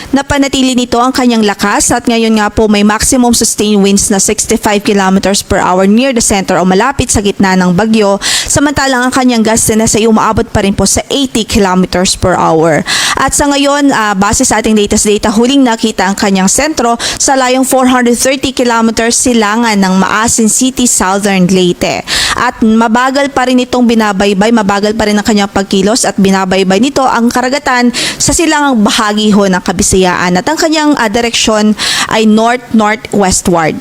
napanatili nito ang kanyang lakas at ngayon nga po may maximum sustained winds na 65 kilometers per hour near the center o malapit sa gitna ng bagyo. Samantalang ang kanyang gustiness ay umaabot pa rin po sa 80 kilometers per hour. At sa ngayon, base sa ating latest data, huling nakita ang kanyang sentro sa layong 430 kilometers silangan ng Maasin City, Southern Leyte. At mabagal pa rin itong binabaybay, mabagal pa rin ang kanyang pagkilos at binabaybay nito ang karagatan sa silangang bahagi ho ng Kabisayaan at ang kanyang direksyon ay north-northwestward.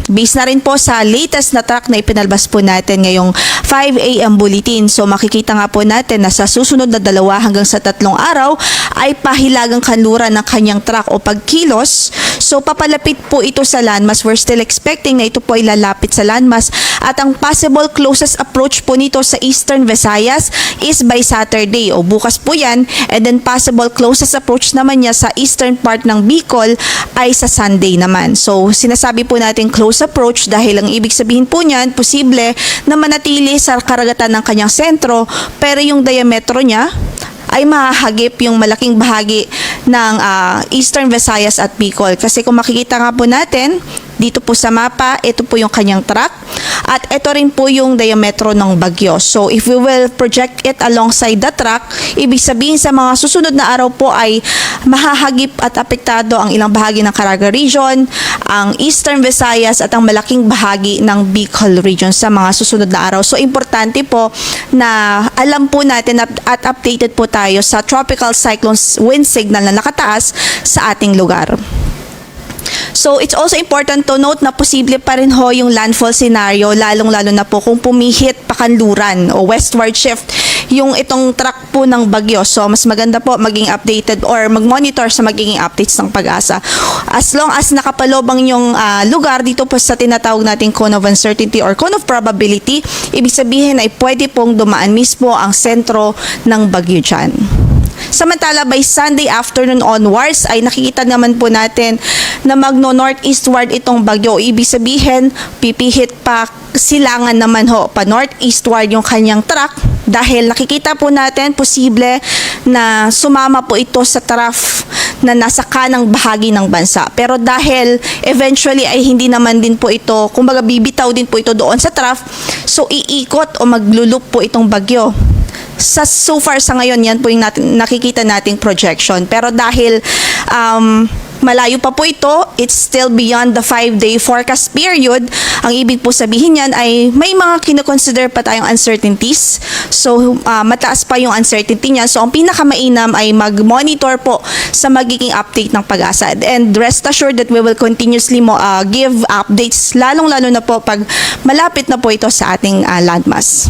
Based na rin po sa latest na track na ipinalabas po natin ngayong 5 a.m. bulletin. So makikita nga po natin na sa susunod na 2 hanggang sa 3 araw ay pahilagang kanluran ng kanyang track o pagkilos. So papalapit po ito sa landmass. We're still expecting na ito po ay lalapit sa landmass. At ang possible closest approach po nito sa Eastern Visayas is by Saturday o bukas po yan. And then possible closest approach naman niya sa eastern part ng Bicol ay sa Sunday naman. So sinasabi po natin close approach dahil ang ibig sabihin po niyan, posible na manatili sa karagatan ng kanyang sentro pero yung diametro niya ay mahahagip yung malaking bahagi ng Eastern Visayas at Bicol. Kasi kung makikita nga po natin, dito po sa mapa, ito po yung kanyang track at ito rin po yung diametro ng bagyo. So if we will project it alongside the track, ibig sabihin sa mga susunod na araw po ay mahahagip at apektado ang ilang bahagi ng Caraga Region, ang Eastern Visayas at ang malaking bahagi ng Bicol Region sa mga susunod na araw. So importante po na alam po natin at updated po tayo sa tropical cyclone wind signal na nakataas sa ating lugar. So, it's also important to note na posible pa rin ho yung landfall scenario, lalong-lalo na po kung pumihit pakanluran o westward shift yung itong track po ng bagyo. So, mas maganda po maging updated or mag-monitor sa magiging updates ng Pag-asa. As long as nakapalobang yung lugar dito po sa tinatawag nating cone of uncertainty or cone of probability, ibig sabihin ay pwede pong dumaan mismo ang sentro ng bagyo dyan. Samantala, by Sunday afternoon onwards ay nakikita naman po natin na magno-northeastward itong bagyo. Ibig sabihin, pipihit pa silangan naman ho, pa northeastward yung kanyang track dahil nakikita po natin posible na sumama po ito sa trough na nasa kanang bahagi ng bansa. Pero dahil eventually ay hindi naman din po ito, kumbaga bibitaw din po ito doon sa trough, so iikot o maglulup po itong bagyo. So far sa ngayon, yan po yung nakikita nating projection. Pero dahil malayo pa po ito, it's still beyond the 5-day forecast period. Ang ibig po sabihin yan ay may mga kinoconsider pa tayong uncertainties. So, mataas pa yung uncertainty niya. So, ang pinakamainam ay mag-monitor po sa magiging update ng Pag-asa. And rest assured that we will continuously give updates, lalong-lalo na po pag malapit na po ito sa ating landmass.